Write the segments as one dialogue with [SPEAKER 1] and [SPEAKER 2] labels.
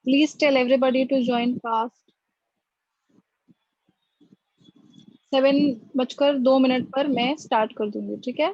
[SPEAKER 1] Please tell everybody to join fast. 7:02 पर मैं start कर दूंगी, ठीक है?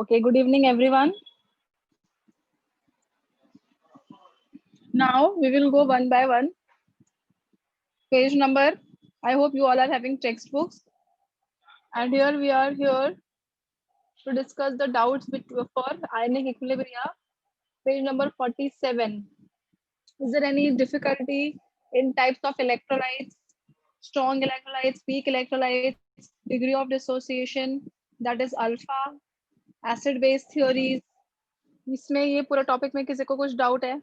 [SPEAKER 1] Okay, good evening, everyone. Now we will go one by one. Page number, I hope you all are having textbooks. And here we are here to discuss the doubts for ionic equilibria. Page number 47. Is there any difficulty in types of electrolytes, strong electrolytes, weak electrolytes, degree of dissociation, that is alpha, acid base theories? इसमें ये पूरा topic में किसी को कुछ doubt है?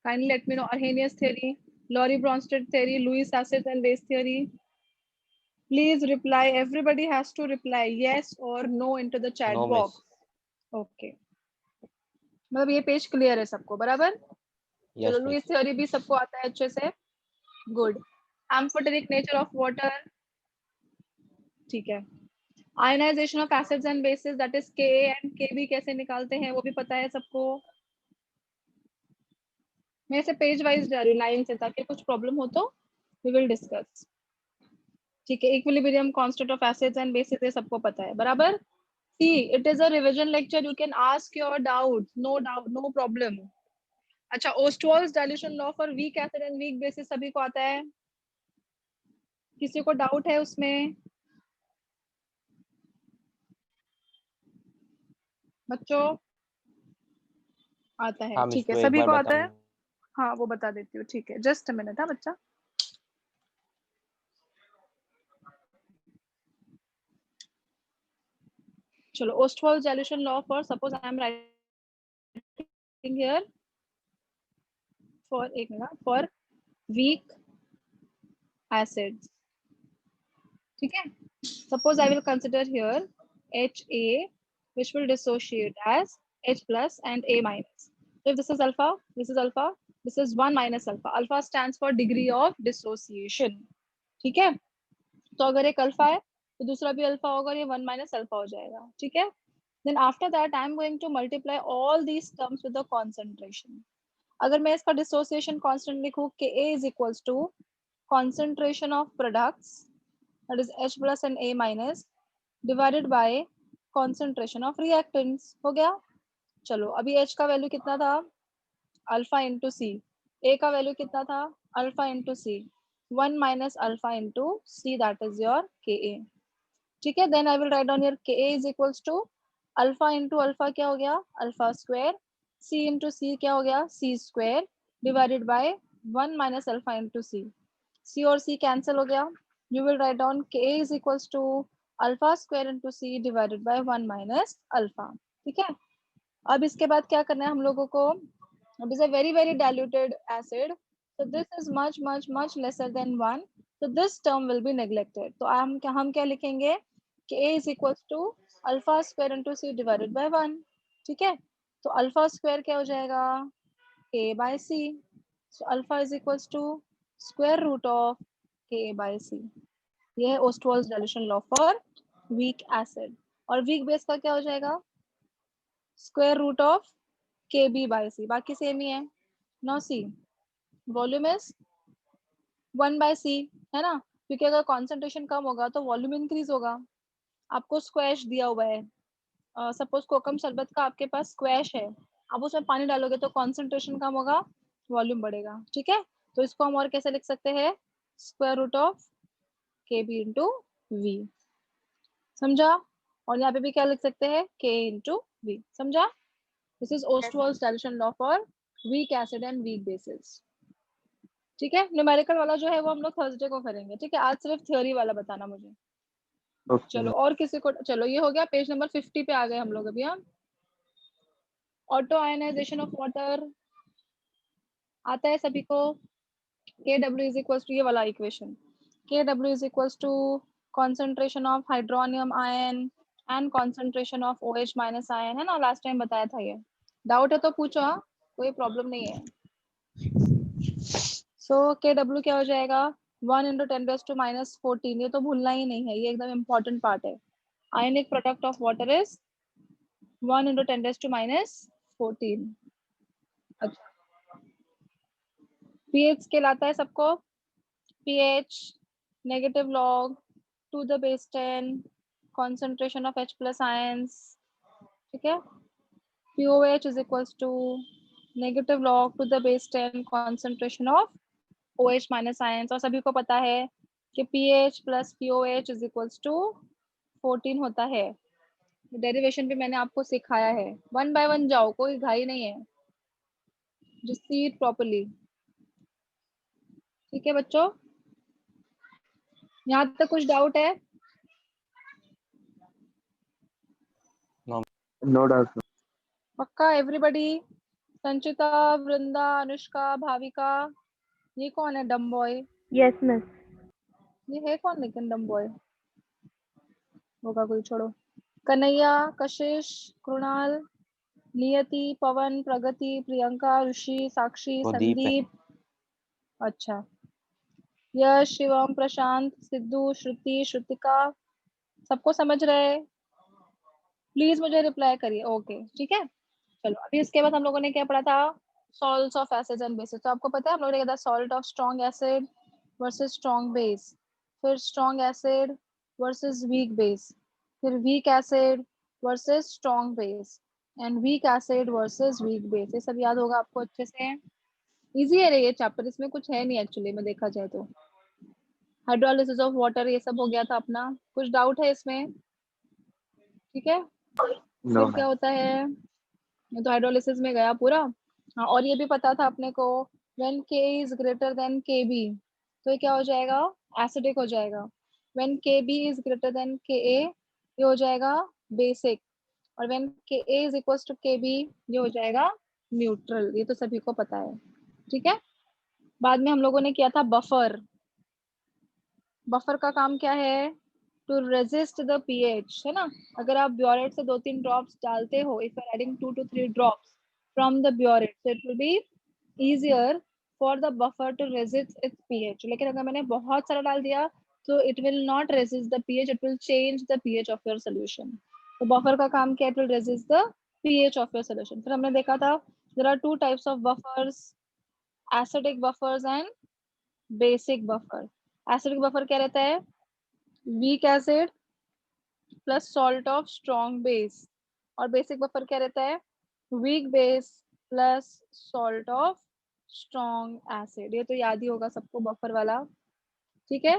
[SPEAKER 1] Kindly let me know. Arrhenius theory, Laurie Bronsted theory, Lewis acid and base theory. Please reply. Everybody has to reply yes or no into the chat
[SPEAKER 2] No,
[SPEAKER 1] box.
[SPEAKER 2] miss.
[SPEAKER 1] Okay. मतलब ये page clear है सबको बराबर?
[SPEAKER 2] Yes,
[SPEAKER 1] चलो
[SPEAKER 2] miss.
[SPEAKER 1] Lewis theory भी सबको आता है अच्छे से? Good. Amphoteric nature of water, ठीक है. Ionisation of acids and bases, that is K and K B कैसे निकालते हैं वो भी पता है सबको. मैं इसे पेज वाइज जा रही हूँ लाइन से, ताकि कुछ प्रॉब्लम हो तो वी विल डिस्कस. ठीक है. Equilibrium constant of acids and bases ये सबको पता है बराबर. See it is a revision lecture, you can ask your doubt, no problem. अच्छा, Ostwald's dilution law for weak acid and weak bases सभी को आता है? किसी को डाउट है उसमें बच्चों? आता है,
[SPEAKER 2] हाँ मिस,
[SPEAKER 1] ठीक है,
[SPEAKER 2] तो एक
[SPEAKER 1] सभी
[SPEAKER 2] बार
[SPEAKER 1] को आता है.
[SPEAKER 2] बताऊं?
[SPEAKER 1] हाँ वो बता देती हूँ, ठीक है, जस्ट अ मिनट. हाँ बच्चा, चलो. Ostwald's dilution law for, suppose I am writing here for, एक मिनट, फॉर वीक एसिड्स, ठीक है. Suppose I will consider here HA, which will dissociate as H plus and A minus. So if this is alpha, this is alpha, this is 1 minus alpha. Alpha stands for degree of dissociation. ठीक है. तो अगर एक alpha है तो दूसरा भी alpha होगा, ये 1 minus alpha हो जाएगा. ठीक है. Then after that I am going to multiply all these terms with the concentration. अगर मैं इसका dissociation constant लिखूं, Ka is equals to concentration of products, that is H plus and A minus, divided by concentration of reactants. हो गया. चलो अभी H का value कितना था? Alpha into C. A का वैल्यू कितना था? Alpha into C. 1 minus alpha into C, that is your Ka. ठीक है. Then I will write down your Ka is equals to alpha into alpha क्या हो गया? Alpha square. C इंटू सी क्या हो गया? C square divided by 1 minus alpha into C. C और C cancel हो गया. You will write down Ka is equals to alpha square into C divided by 1 minus alpha. ठीक है. अब इसके बाद क्या करना है हम लोगों को? It is a very very diluted acid, so this is much lesser than 1, so this term will be neglected. तो हम क्या लिखेंगे? Ka is equals to alpha square into C divided by 1. ठीक है. तो अल्फा स्क्वायर क्या हो जाएगा? Ka by C. So alpha is equals to square root of Ka by C. ये है Ostwald's dilution law for weak acid. और weak base का क्या हो जाएगा? Square root of K B by C. बाकी सेम ही है. No C volume is 1 by C, है ना, क्योंकि अगर कॉन्सेंट्रेशन कम होगा तो वॉल्यूम इंक्रीज होगा. आपको स्क्वैश दिया हुआ है, सपोज कोकम शरबत का आपके पास स्क्वैश है, आप उसमें पानी डालोगे तो कॉन्सेंट्रेशन कम होगा, वॉल्यूम बढ़ेगा. ठीक है. तो इसको हम और कैसे लिख सकते हैं? Square root of K B into V. समझा? और यहाँ पे भी क्या लिख सकते हैं? K into V. समझा? This is Ostwald's dilution law for weak acid and weak bases. ठीक है. न्यूमेरिकल वाला जो है वो हम लोग थर्सडे को करेंगे. ठीक है. आज सिर्फ थ्योरी वाला बताना मुझे. चलो और किसी को, चलो ये हो गया. पेज नंबर 50 पे आ गए हम लोग अभी. हम ऑटो आयनाइजेशन ऑफ वाटर आता है सभी को? KW इज इक्वल्स टू, ये वाला equation, KW is equals to concentration of hydronium ion and concentration of OH minus ion, है ना, लास्ट टाइम बताया था ये. डाउट है तो पूछो. हाँ, कोई प्रॉब्लम नहीं है. सो KW क्या हो जाएगा? 1 into 10 raised to minus 14. ये तो भूलना ही नहीं है, ये एकदम इम्पोर्टेंट पार्ट है. Ionic product of water is 1 into 10 raised to minus 14. अच्छा. pH स्केल आता है सबको? pH negative log to the base 10 concentration of H plus ions. ठीक है. POH is equals to negative log to the base 10 concentration of OH minus ions. और सभी को पता है कि pH plus POH is equals to 14 होता है. डेरिवेशन भी मैंने आपको सिखाया है. 1 by 1 जाओ, कोई घाई नहीं है. Just see it properly. ठीक है बच्चों, यहाँ तक कुछ डाउट है?
[SPEAKER 2] No doubt.
[SPEAKER 1] पक्का एवरीबॉडी? संचिता, वृंदा, अनुष्का, भाविका, ये कौन है डम बॉय?
[SPEAKER 3] Yes miss.
[SPEAKER 1] ये है कौन लेकिन डम बॉय होगा कोई, छोड़ो। कन्हैया, कशिश, कृणाल, नियति, पवन, प्रगति, प्रियंका, ऋषि, साक्षी,
[SPEAKER 2] वो दीप है।
[SPEAKER 1] संदीप। अच्छा, यश, शिवम, प्रशांत, सिद्धू, श्रुति, श्रुतिका। सबको समझ रहे? प्लीज मुझे रिप्लाई करिए। ओके ठीक है, चलो। अभी इसके बाद हम लोगों ने क्या पढ़ा था? Salts of acids and bases. तो आपको पता है हम लोगों ने कहा था salt of strong acid versus strong base, फिर strong acid versus weak base, फिर weak acid versus strong base, and weak acid versus weak base. ये सब याद होगा आपको अच्छे से। इजी है रे ये चैप्टर, इसमें कुछ है नहीं एक्चुअली में देखा जाए तो। हाइड्रोलिसिस ऑफ वाटर ये सब हो गया था अपना। कुछ डाउट है इसमें? ठीक है।
[SPEAKER 2] नो
[SPEAKER 1] फिर क्या
[SPEAKER 2] मैम।
[SPEAKER 1] होता है? ये तो हाइड्रोलिसिस में गया पूरा। हाँ, और ये भी पता था अपने को, when K is greater than Kb, तो ये क्या हो जाएगा? एसिडिक हो जाएगा। When Kb is greater than Ka, ये हो जाएगा बेसिक। और when Ka is equal to Kb, ये हो जाएगा न्यूट्रल। ये तो सभी को पता है, ठीक है। बाद में हम लोगों ने किया था बफर। बफर का काम क्या है? टू रेजिस्ट द पीएच, है ना। अगर आप ब्योरेट से 2-3 ड्रॉप्स डालते हो, if you are adding 2 to 3 drops from the burette, so it will be easier for the buffer to resist its pH। लेकिन अगर मैंने बहुत सारा डाल दिया तो it will not resist the pH, it will change the pH of your solution। तो buffer का काम क्या है? It will resist the pH of your solution। फिर हमने देखा था there are 2 types of buffers, acidic buffers and basic buffer। Acidic buffer क्या रहता है? Weak acid plus salt of strong base. और बेसिक बफर क्या रहता है? Weak base plus salt of strong acid. ये तो याद ही होगा सबको बफर वाला, ठीक है।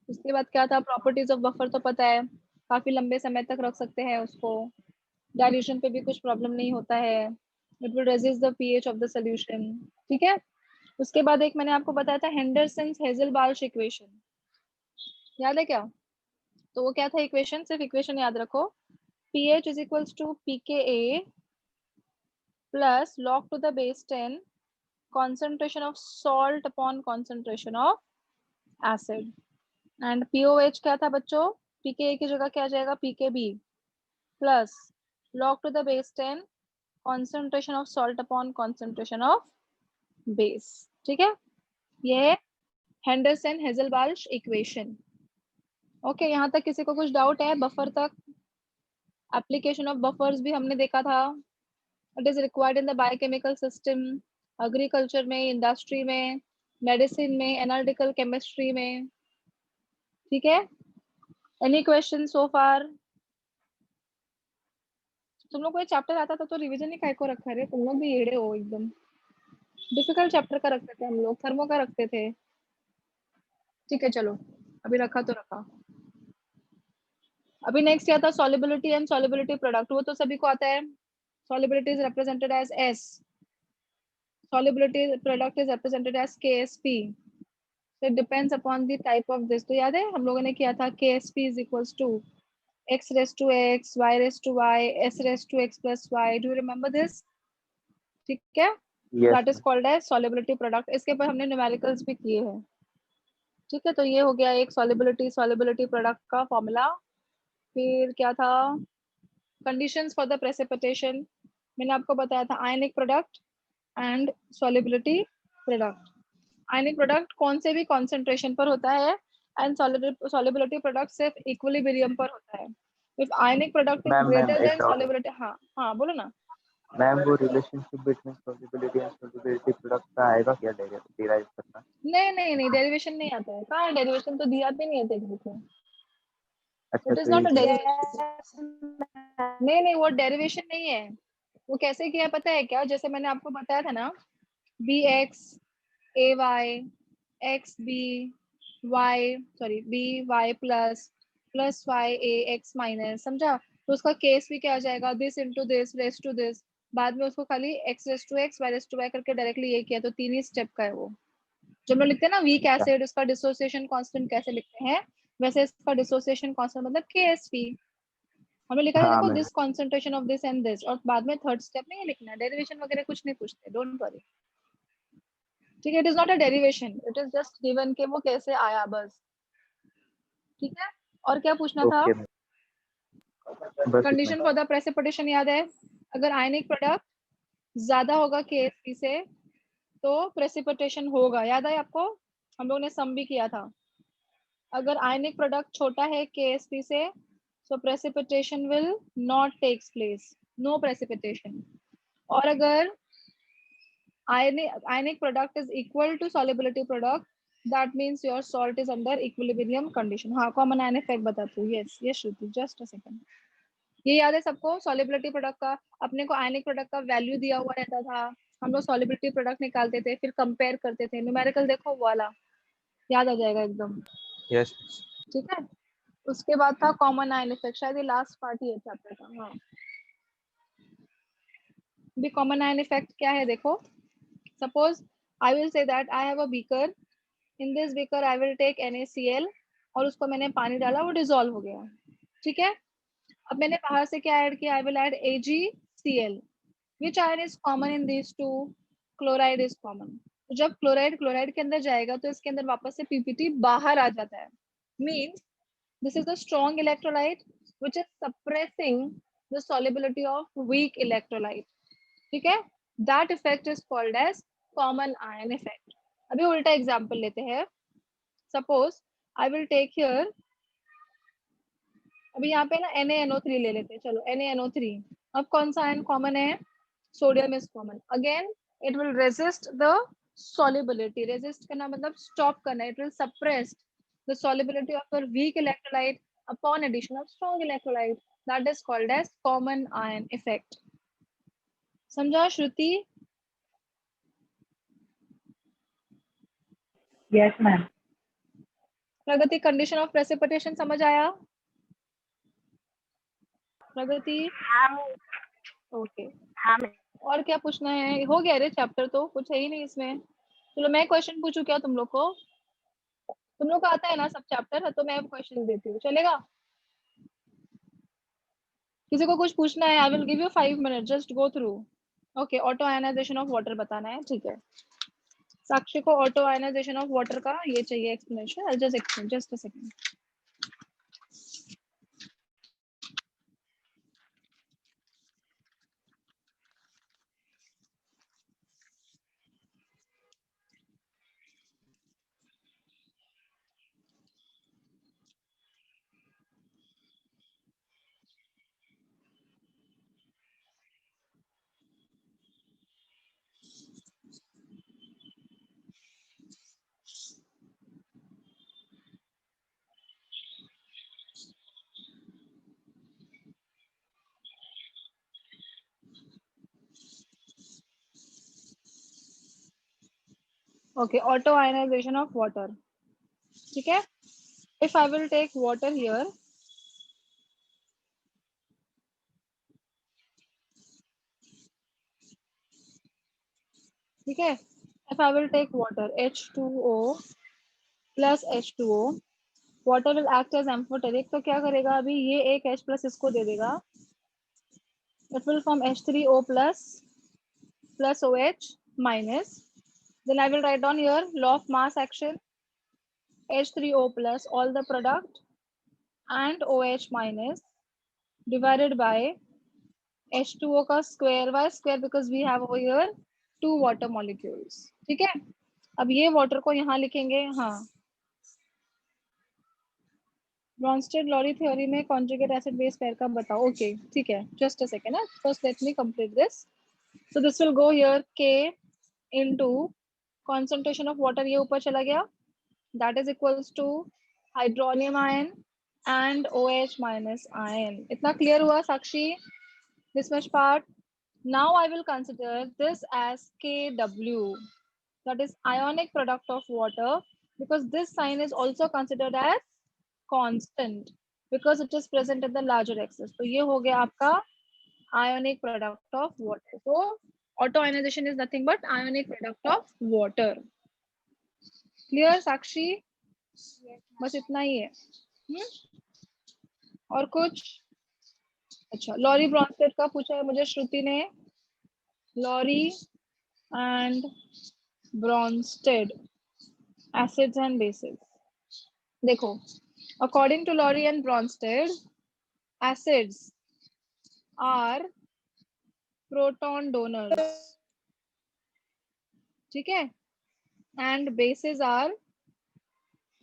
[SPEAKER 1] उसके बाद क्या था? प्रॉपर्टीज ऑफ बफर तो पता है, काफी लंबे समय तक रख सकते हैं उसको, डाइल्यूशन पे भी कुछ प्रॉब्लम नहीं होता है, it will resist the pH of the solution, ठीक है। उसके बाद एक मैंने आपको बताया था हेंडरसन हेजलबाल्श इक्वेशन, याद है क्या? तो वो क्या था इक्वेशन? सिर्फ इक्वेशन याद रखो। pH is equals to pKa plus log to the base 10 concentration of salt upon concentration of acid। and POH क्या था बच्चों? pKa की जगह क्या आ जाएगा? pKb plus log to the base 10 concentration of salt upon concentration of base, ठीक है। ये है हेंडरसन हेजलबाल्श इक्वेशन। ओके, यहाँ तक किसी को कुछ डाउट है? बफर तक? एप्लीकेशन ऑफ बफर्स भी हमने देखा था। It is required in the biochemical system, agriculture में, इंडस्ट्री में, मेडिसिन में, एनालिटिकल केमिस्ट्री में, ठीक है। एनी क्वेश्चन सो फार? तुम लोग को ये चैप्टर आता था तो रिवीजन ही काय को रखा है? तुम लोग भी येड़े हो एकदम। डिफिकल्ट चैप्टर का रखते थे हम लोग, थर्मो का रखते थे। ठीक है चलो, अभी रखा तो रखा। अभी नेक्स्ट क्या था? Solubility and solubility product. वो तो सभी को आता है। Solubility is represented as S, solubility product is represented as KSP। So it depends upon the type of this। तो याद है हम लोगों ने किया था KSP is equals to x raised to x, y raised to y, s raised to x plus y। Do you remember this? ठीक है,
[SPEAKER 2] yes
[SPEAKER 1] that is
[SPEAKER 2] ma'am.
[SPEAKER 1] called as solubility product। इसके ऊपर हमने न्यूमेरिकल्स भी किए हैं, ठीक है। तो ये हो गया एक solubility product का फॉर्मूला। फिर क्या था? कंडीशंस फॉर द प्रेसिपिटेशन मैंने आपको बताया था, ionic product and solubility product. Ionic product कौन से भी कॉन्सेंट्रेशन पर होता है, एंड सॉल्युबिलिटी प्रोडक्ट सिर्फ इक्विलिब्रियम पर होता है। If ionic product is
[SPEAKER 2] ma'am ma'am
[SPEAKER 1] greater
[SPEAKER 2] एक
[SPEAKER 1] देन
[SPEAKER 2] डाउट है।
[SPEAKER 1] सॉल्युबिलिटी, हाँ हाँ बोलो ना।
[SPEAKER 2] मैम वो relationship between solubility and solubility product का आएगा क्या डिराइव करना?
[SPEAKER 1] नहीं नहीं नहीं, डेरिवेशन नहीं आता है। कहाँ है डेरिवेशन? तो दिया भी नहीं है टेक्स्ट बुक में।
[SPEAKER 2] अच्छा
[SPEAKER 1] इट इज
[SPEAKER 2] तो
[SPEAKER 1] नॉट अ
[SPEAKER 2] इजी।
[SPEAKER 1] डेरिवेशन। नहीं नहीं, वो डेरिवेशन नहीं है। वो कैसे किया है पता है क्या? जैसे मैंने आपको बताया था ना, B X A Y X B Y, sorry B Y plus plus Y A X minus, समझा? तो उसका केस भी क्या आ जाएगा? This into this raise to this. बाद में उसको खाली X raise to x Y raise to Y करके डायरेक्टली ये किया। तो 3 ही स्टेप का है वो। जब हम लोग लिखते हैं ना वीक
[SPEAKER 2] अच्छा
[SPEAKER 1] एसिड, उसका डिसोसिएशन कांस्टेंट कैसे लिखते हैं, वैसे इसका डिसोसिएशन कांस्टेंट मतलब केएसपी। हमने लिखा था
[SPEAKER 2] हाँ
[SPEAKER 1] देखो,
[SPEAKER 2] ma'am.
[SPEAKER 1] This concentration of this and this, और बाद में थर्ड स्टेप में ये लिखना है। डेरिवेशन वगैरह कुछ नहीं पूछते, डोंट वरी, ठीक है। It is not a derivation, it is just given के वो कैसे आया बस। ठीक है, और क्या पूछना था?
[SPEAKER 2] ओके, बस इतना
[SPEAKER 1] कंडीशन फॉर द प्रेसिपिटेशन याद है? अगर आयनिक प्रोडक्ट ज्यादा होगा KSP से तो प्रेसिपिटेशन होगा, याद है आपको? हम लोगों ने सम भी किया था। अगर आयनिक प्रोडक्ट छोटा है KSP से, so precipitation will not takes place, no precipitation. और अगर ionic product is equal to solubility product, that means your salt is under equilibrium condition. हाँ, common ion effect बताती हूँ। yes yes Shruti, just a second. ये याद है सबको? solubility product का अपने को ionic product का वैल्यू दिया हुआ रहता था, हम लोग solubility product निकालते थे, फिर कंपेयर करते थे, न्यूमेरिकल देखो वो वाला याद आ जाएगा एकदम।
[SPEAKER 2] यस।
[SPEAKER 1] ठीक है, उसके बाद था कॉमन आयन इफेक्ट, शायद ये लास्ट पार्ट ही है चैप्टर का। हाँ, भी कॉमन आयन इफेक्ट क्या है देखो। Suppose I will say that I have a beaker, in this beaker I will take NaCl, और उसको मैंने पानी डाला, वो डिसॉल्व हो गया। ठीक है, अब मैंने बाहर से क्या ऐड किया? I will add AgCl, which ion is common in this two? Chloride is common. तो जब क्लोराइड क्लोराइड के अंदर जाएगा तो इसके अंदर वापस से PPT बाहर आ जाता है। Means this is a strong electrolyte which is suppressing the solubility of weak electrolyte. ठीक है, that effect is called as common ion effect. अभी उल्टा एग्जांपल लेते हैं। Suppose I will take here, अभी यहाँ पे ना NaNO3 ले लेते हैं। चलो NaNO3, अब कौन सा आयन कॉमन है? Sodium is common. Again it will resist the solubility, resist करना मतलब स्टॉप करना, it will suppress the solubility of a weak electrolyte upon addition of strong electrolyte. That is called as common ion effect. समझा Shruti?
[SPEAKER 3] Yes ma'am.
[SPEAKER 1] Pragati, condition of precipitation समझ आया? प्रगति? Okay,
[SPEAKER 3] हाँ
[SPEAKER 1] और क्या पूछना है? हो गया रे चैप्टर, तो कुछ है ही नहीं इसमें। चलो मैं क्वेश्चन पूछूं क्या तुम लोग को? तुम लोग को आता है ना सब चैप्टर, तो मैं क्वेश्चन देती हूँ, चलेगा? किसी को कुछ पूछना है? I will give you 5 minute, just go through. Okay, auto ionization of water बताना है, ठीक है। साक्षी को ऑटो आयनाइजेशन ऑफ वाटर का ये चाहिए explanation. I just explain, just a second. Okay, auto ionization of water, ठीक है। If I will take water here, ठीक है, if I will take water H2O plus H2O, water will act as amphoteric, तो क्या करेगा? अभी ये एक H प्लस इसको दे देगा, it will form H3O plus plus OH minus, then I will write down here law of mass action, H3O plus all the product and OH minus divided by H2O का square, by square because we have over here 2 water molecules, ठीक है। अब ये water को यहाँ लिखेंगे। हाँ, Bronsted Lowry theory में कॉन्जुगेट एसिड बेस पेयर का बताओ। ओके, ठीक है, just a second, first let me complete this. So this will go here K into concentration of water, ये ऊपर चला गया, that is equals to hydronium ion and OH minus ion. इतना clear हुआ साक्षी? This much part. Now I will consider this as Kw, that is ionic product of water, because this sign is also considered as constant because it is present in the larger axis. तो ये हो गया आपका ionic product of water. So auto ionization is nothing but ionic product of water. Clear साक्षी? बस इतना ही है। और कुछ? अच्छा, लॉरी ब्रॉन्स्टेड का पूछा है मुझे श्रुति ने, Lowry and Bronsted acids and bases. देखो, According to Laurie and Bronsted, acids are proton donors. ठीक है? And bases are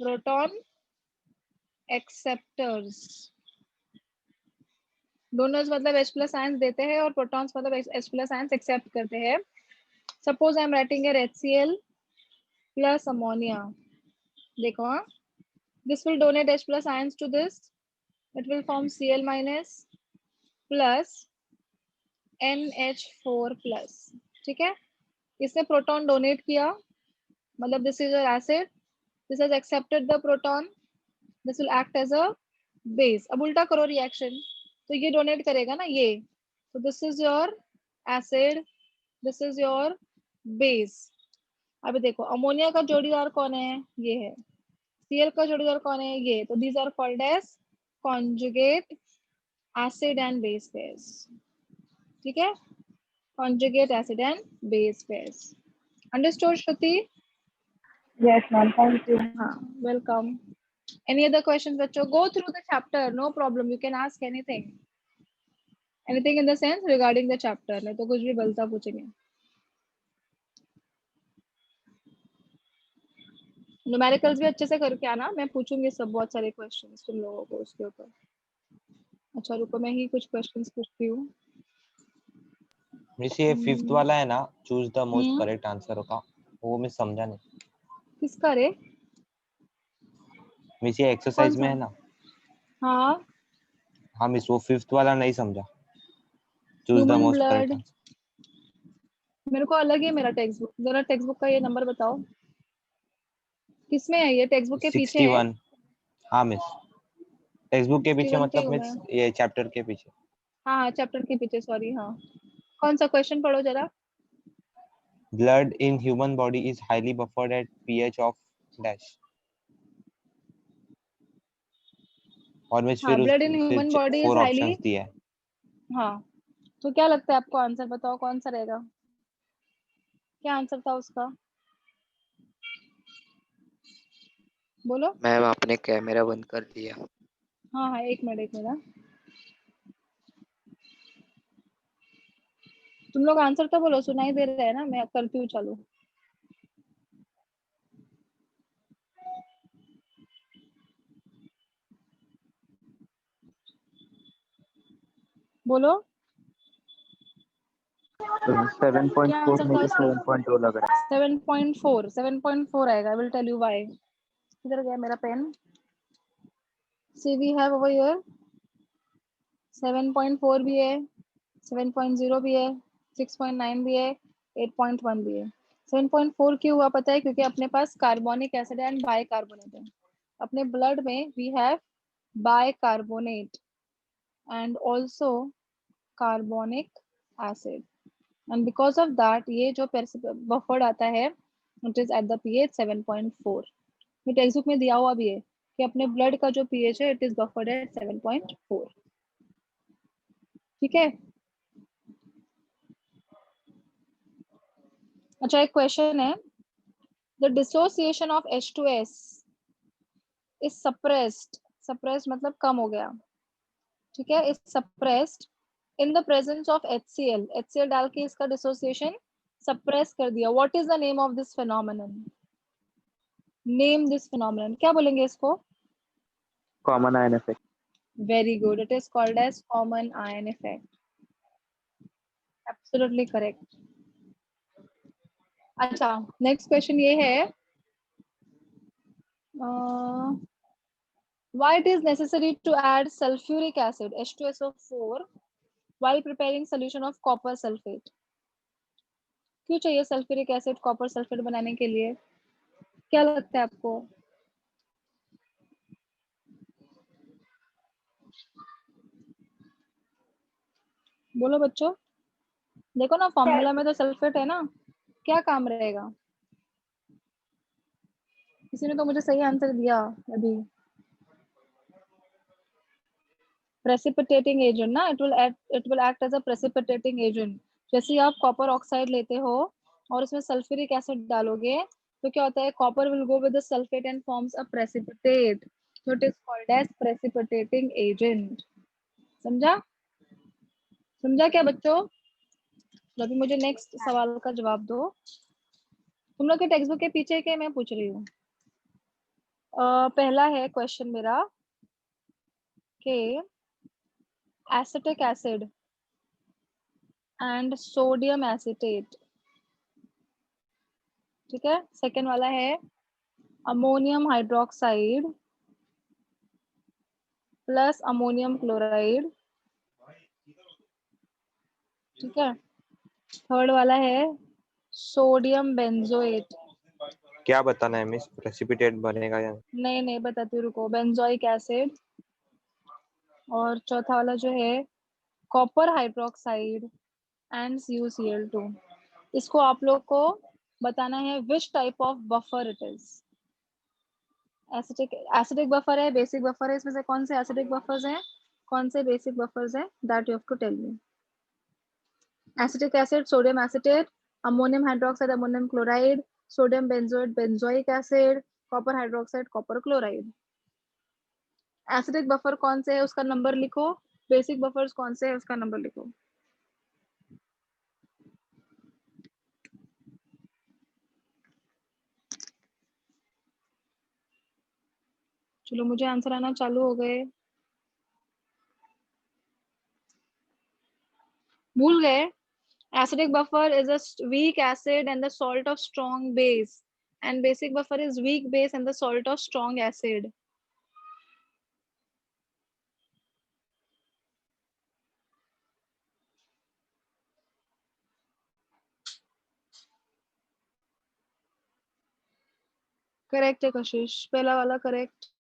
[SPEAKER 1] proton acceptors. Donors मतलब H प्लस आयंस देते हैं और प्रोटॉन्स मतलब H प्लस आयंस एक्सेप्ट करते हैं. Suppose I am writing here HCl plus ammonia. देखो हाँ, this will donate H plus ions to this. It will form Cl minus plus NH4 plus. ठीक है, इसने प्रोटॉन डोनेट किया, मतलब this is a acid, this has accepted the proton, this will act as a base. अब उल्टा करो reaction, तो ये डोनेट करेगा ना ये, तो this is your acid, this is your base. अभी देखो अमोनिया का जोड़ीदार कौन है, ये है. Cl का जोड़ीदार कौन है, ये. तो these are called as conjugate acid and base pairs. ठीक है, conjugate acid and base pairs. Understood, Shruti?
[SPEAKER 3] Yes, ma'am. Thank you.
[SPEAKER 1] हाँ, welcome. Any other questions, बच्चों? Go through the chapter, no problem. You can ask anything. Anything in the sense regarding the chapter. नहीं तो कुछ भी बलता पूछेंगे. Numericals भी अच्छे से करके आना, मैं पूछूंगी सब बहुत सारे क्वेश्चंस तुम लोगों को उसके ऊपर. अच्छा रुको, मैं ही कुछ क्वेश्चंस पूछती हूँ.
[SPEAKER 4] मिस ये फिफ्थ वाला है ना, choose the most correct answer का, वो मैं समझा नहीं.
[SPEAKER 1] किसका रे?
[SPEAKER 4] मिस ये एक्सरसाइज में है ना.
[SPEAKER 1] हाँ
[SPEAKER 4] हाँ मिस, वो फिफ्थ वाला नहीं समझा. Choose the
[SPEAKER 1] human
[SPEAKER 4] most
[SPEAKER 1] blood.
[SPEAKER 4] Correct answer.
[SPEAKER 1] मेरे को अलग है मेरा टेक्स्ट बुक. जरा टेक्स्ट बुक का ये नंबर बताओ, किसमें है ये? टेक्स्ट बुक के पीछे है?
[SPEAKER 4] 61. हाँ मिस, टेक्स्ट बुक के पीछे
[SPEAKER 1] 61
[SPEAKER 4] मतलब
[SPEAKER 1] पे हूँ
[SPEAKER 4] मिस
[SPEAKER 1] मैं.
[SPEAKER 4] ये चैप्टर के पीछे.
[SPEAKER 1] हाँ चैप्टर के पीछे, सॉरी. हाँ, कौन सा क्वेश्चन पढ़ो जरा.
[SPEAKER 4] Blood in human body is highly buffered at pH of dash. और मिस
[SPEAKER 1] हाँ,
[SPEAKER 4] फिर
[SPEAKER 1] blood in human body is
[SPEAKER 4] 4
[SPEAKER 1] highly.
[SPEAKER 4] Options दिए हैं.
[SPEAKER 1] हाँ, तो क्या लगता है आपको आंसर? बताओ कौन सा रहेगा, क्या आंसर था उसका, बोलो.
[SPEAKER 2] मैम आपने कैमरा बंद कर दिया.
[SPEAKER 1] हाँ हाँ, एक मिनट एक मिनट. तुम लोग आंसर तो बोलो, सुनाई दे रहा है ना, मैं करती हूँ चालू. बोलो
[SPEAKER 2] 7.4
[SPEAKER 1] क्या आंसर था
[SPEAKER 2] मुझे
[SPEAKER 1] उसका.
[SPEAKER 2] 7.2 लग रहा है.
[SPEAKER 1] 7.4 आएगा. I will tell you why. किधर गया मेरा pen? See we have over here 7.4 भी है, 7.0 भी है, 6.9 भी है, 8.1 भी है. 7.4 क्यों हुआ पता है? क्योंकि अपने पास कार्बोनिक एसिड एंड बाइकार्बोनेट है. अपने ब्लड में we have bicarbonate and also carbonic acid, and because of that ये जो बफर्ड आता है it is at the pH 7.4. ये टेक्स्ट बुक में दिया हुआ भी है कि अपने ब्लड का जो पीएच है इट इज बफर्ड एट 7.4. ठीक है. अच्छा, एक क्वेश्चन है. The dissociation of H2S is suppressed मतलब कम हो गया. ठीक है, is suppressed in the presence of HCl डाल के इसका डिसोसिएशन सप्रेस कर दिया. What is the name of this phenomenon? Name this phenomenon, क्या बोलेंगे इसको?
[SPEAKER 2] Common ion effect.
[SPEAKER 1] Very good, it is called as common ion effect. Absolutely correct. अच्छा, next question ये है, why it is necessary to add sulfuric acid H2SO4 while preparing solution of copper sulfate? क्यों चाहिए sulphuric acid copper sulphate बनाने के लिए? क्या लगता है आपको? बोलो बच्चों. देखो ना फॉर्मूला में तो सल्फेट है ना, क्या काम रहेगा? किसी ने तो मुझे सही आंसर दिया अभी. प्रेसिपिटेटिंग एजेंट ना, it will act as a precipitating agent. जैसे आप कॉपर ऑक्साइड लेते हो और उसमें सल्फ्यूरिक एसिड डालोगे तो क्या होता है? Copper will go with the sulphate and forms a precipitate. So it is called as precipitating agent. समझा? समझा क्या बच्चों? तो अभी मुझे नेक्स्ट सवाल का जवाब दो। तुम लोग के टेक्स्ट बुक के पीछे के मैं पूछ रही हूँ। पहला है क्वेश्चन मेरा कि acetic acid and sodium acetate, ठीक है। सेकेंड वाला है ammonium hydroxide plus ammonium chloride, ठीक है। थर्ड वाला है सोडियम बेंजोएट।
[SPEAKER 4] क्या बताना है मिस, प्रेसिपिटेट बनेगा या
[SPEAKER 1] नहीं नहीं बताती हूँ, रुको। Benzoic acid. और चौथा वाला जो है कॉपर हाइड्रोक्साइड एंड CuCl2। इसको आप लोग को बताना है which type of buffer it is. Acidic buffer है, बेसिक बफर है, इसमें से कौन से एसिडिक बफर्स हैं, कौन से बेसिक बफर्स हैं, that you have to tell me. Acetic acid sodium acetate, ammonium hydroxide ammonium chloride, sodium benzoate benzoic acid, copper hydroxide copper chloride. Acidic buffer कौन से है उसका नंबर लिखो, बेसिक बफर्स कौन से है उसका नंबर लिखो। चलो मुझे आंसर आना चालू हो गए। भूल गए? Acidic buffer is a weak acid and the salt of strong base, and basic buffer is weak base and the salt of strong acid. Correct है कशिश, पहला वाला करेक्ट।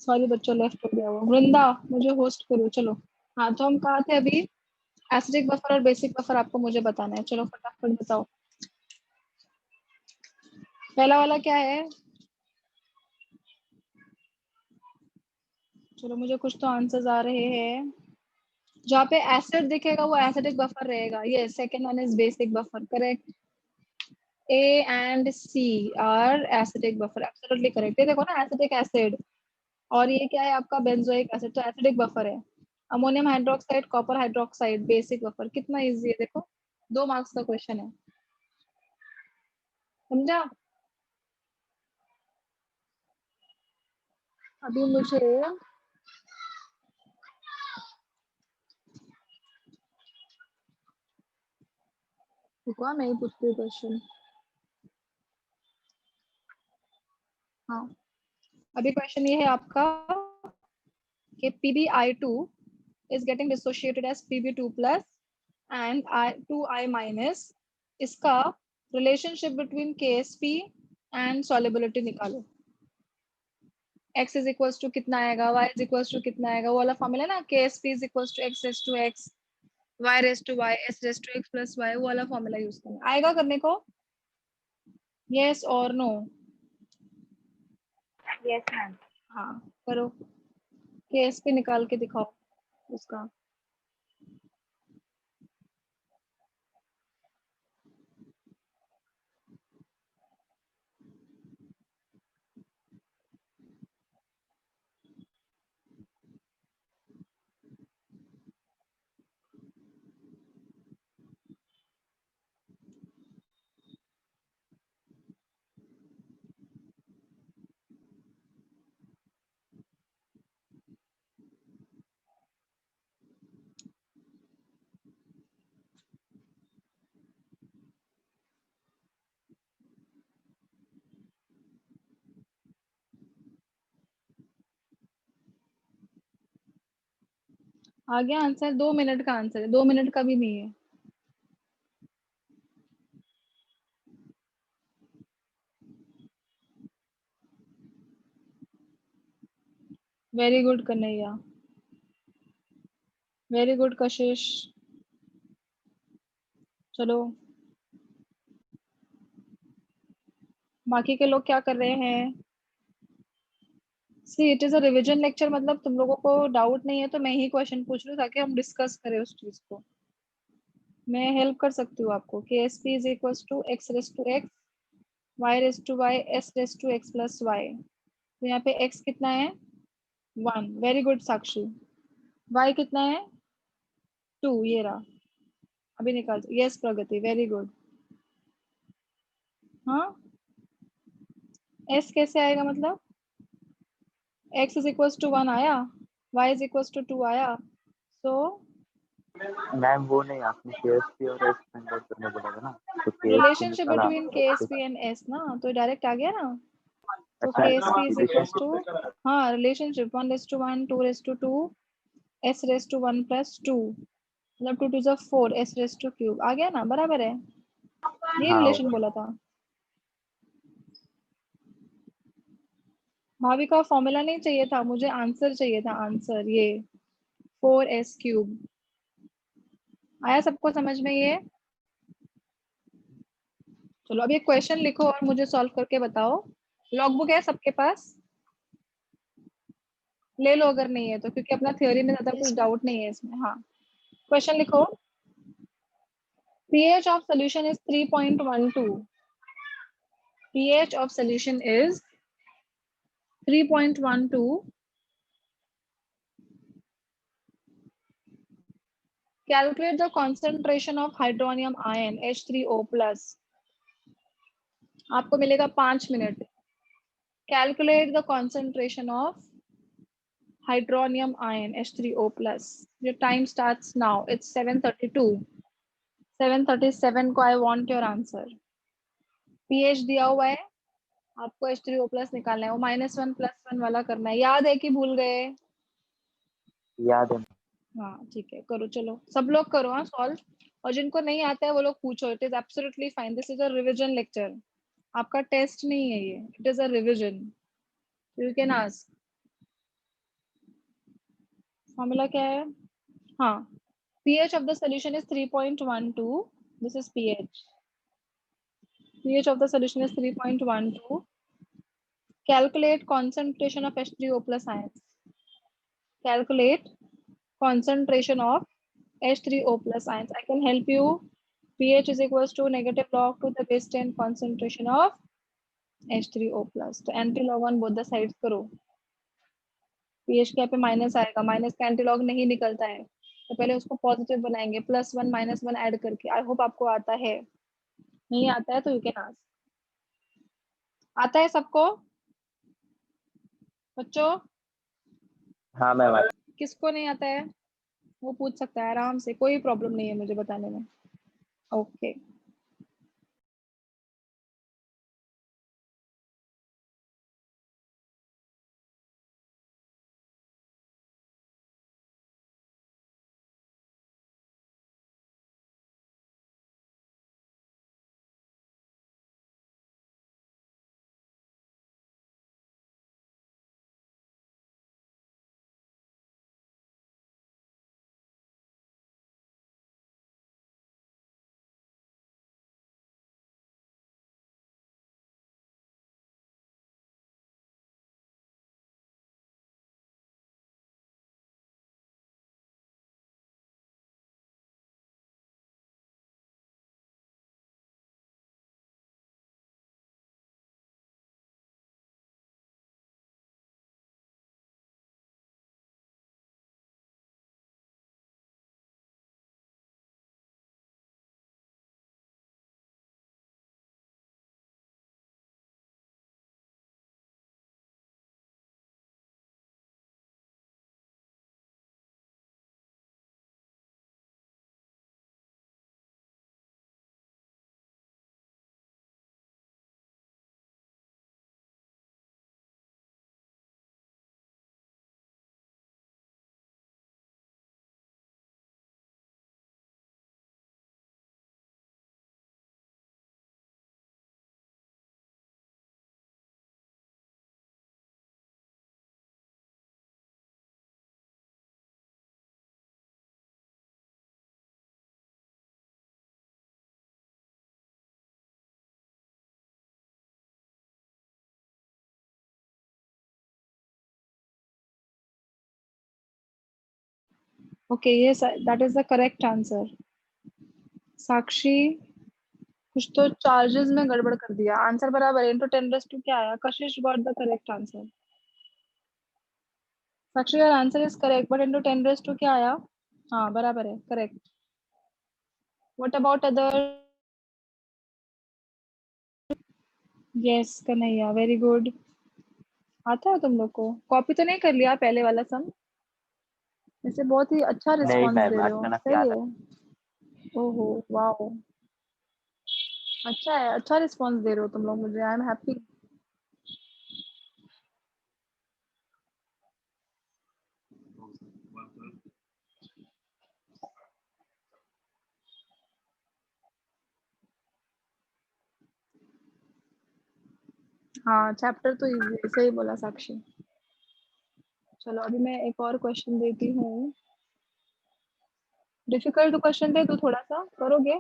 [SPEAKER 1] सॉरी बच्चों, लेफ्ट हो गया वो। वृंदा मुझे होस्ट करो चलो। हाँ तो हम कहा थे अभी, एसिडिक बफर और बेसिक बफर आपको मुझे बताना है। चलो फटाफट बताओ। पहला वाला क्या है? चलो मुझे कुछ तो आंसर्स आ रहे हैं। जहाँ पे एसिड दिखेगा वो एसिडिक बफर रहेगा। ये second one is basic buffer, correct. A and C are acidic buffer, absolutely correct। ये देखो ना, एसिडिक एसिड और ये क्या है आपका बेंजोइक एसिड, तो एसिडिक बफर है। Ammonium hydroxide copper hydroxide basic buffer. कितना इजी है देखो, 2 मार्क्स का क्वेश्चन है। समझा? अभी मुझे रुको, मैं ही पूछती हूँ क्वेश्चन। हाँ अभी क्वेश्चन ये है आपका कि PbI2 is getting dissociated as Pb2 plus and 2I minus। इसका relationship between KSP and solubility निकालो। x इज इक्वल्स टू कितना आएगा, y इज इक्वल्स टू कितना आएगा, वो वाला फॉर्मूला ना, KSP is equals to x raise to x, y raise to y, s raise to x plus y, वो वाला फॉर्मूला यूज करना आएगा करने को। यस और नो?
[SPEAKER 3] Yes, ma'am.
[SPEAKER 1] हाँ करो, KSP निकाल के दिखाओ उसका। आ गया आंसर? 2 मिनट का आंसर है, 2 मिनट का भी नहीं है। Very good Kanhaiya, very good कशिश। चलो बाकी के लोग क्या कर रहे हैं? सी it is a revision lecture, मतलब तुम लोगों को डाउट नहीं है तो मैं ही क्वेश्चन पूछ रही हूँ ताकि हम डिस्कस करें उस चीज को। मैं हेल्प कर सकती हूँ आपको। K S P is equal to x raise to x, Y raise to y, s raise to x plus y. तो यहाँ पे एक्स कितना है? 1। वेरी गुड साक्षी। वाई कितना है? 2। ये रहा, अभी निकाल। यस प्रगति, वेरी गुड। हाँ, एस कैसे आएगा मतलब? एक्स इज इक्वल टू 1 आया, वाई इज इक्वल टू 2 आया, सो
[SPEAKER 2] मैम वो नहीं, आपने केएसपी और एस फाइंड करने बोला था ना, तो केएसपी
[SPEAKER 1] रिलेशनशिप
[SPEAKER 2] निकाला।
[SPEAKER 1] Between K S P and S ना, तो डायरेक्ट आ गया ना। तो
[SPEAKER 2] अच्छा,
[SPEAKER 1] K S P is equal to,
[SPEAKER 2] relationship.
[SPEAKER 1] हाँ रिलेशनशिप 1:1, 2:2, एस रेस टू 1 प्लस 2, मतलब 2 2 4, एस रेस टू क्यूब। आ गया ना, बराबर है। ये
[SPEAKER 2] हाँ,
[SPEAKER 1] रिलेशन बोला था। भाभी का फॉर्मूला नहीं चाहिए था मुझे, आंसर चाहिए था, आंसर। ये 4s क्यूब आया सबको समझ में ये? चलो अब ये क्वेश्चन लिखो और मुझे सॉल्व करके बताओ। लॉगबुक है सबके पास? ले लो अगर नहीं है तो, क्योंकि अपना थ्योरी में ज्यादा कुछ डाउट नहीं है इसमें। हाँ, क्वेश्चन लिखो। pH of solution is 3.12. pH of solution is 3.12. Calculate the concentration of hydronium ion H3O plus. आपको मिलेगा 5 minute. Calculate the concentration of hydronium ion H3O plus. Your time starts now. It's 7:32. 7:37 को I want your answer. pH दिया हुआ है, आपको H3O plus निकालना है। वो -1 +1 वाला करना है। याद है कि भूल गए?
[SPEAKER 2] याद है।
[SPEAKER 1] हाँ ठीक है, करो। चलो सब लोग करो हाँ सॉल्व, और जिनको नहीं आता है वो लोग पूछो। It is absolutely fine, this is a revision lecture, आपका टेस्ट नहीं है ये, it is a revision. You can ask. Formula क्या है? हाँ, pH of the solution is 3.12. This is pH. pH of the solution is 3.12. Calculate concentration of H3O plus ions. Calculate concentration of H3O plus ions. I can help you. pH is equals to negative log to the base 10 concentration of H3O plus. तो anti log on both the sides करो। pH के यहाँ पे minus आएगा, minus का anti log नहीं निकलता है, तो पहले उसको पॉजिटिव बनाएंगे, +1 -1 ऐड करके। आई होप आपको आता है। नहीं आता है तो यू कैन आस्क। आता है सबको बच्चों?
[SPEAKER 2] हाँ मैम।
[SPEAKER 1] किसको नहीं आता है वो पूछ सकता है आराम से, कोई प्रॉब्लम नहीं है मुझे बताने में। ओके। ओके, ये that is the correct answer. Sakshi, कुछ तो चार्जेस में गड़बड़ कर दिया। आंसर बराबर है, इनटू 10 क्या आया? कशिश got the correct answer. Sakshi, your answer is correct, but into 10 क्या आया? हाँ, बराबर है, correct. What about other? Yes Kanhaiya, very good. आता है तुम लोग को? कॉपी तो नहीं कर लिया पहले वाला सम? वैसे बहुत ही अच्छा
[SPEAKER 2] नहीं
[SPEAKER 1] रिस्पॉन्स दे
[SPEAKER 2] मैम,
[SPEAKER 1] रहे हो,
[SPEAKER 2] अचानक
[SPEAKER 1] सही
[SPEAKER 2] याद
[SPEAKER 1] है। ओहो, वाओ, अच्छा है, अच्छा रिस्पॉन्स दे रहे हो तुम लोग मुझे, आई एम हैप्पी। हाँ, चैप्टर तो इजी है, सही बोला साक्षी। चलो अभी मैं एक और क्वेश्चन देती हूँ। डिफिकल्ट क्वेश्चन दे तो थोड़ा सा करोगे?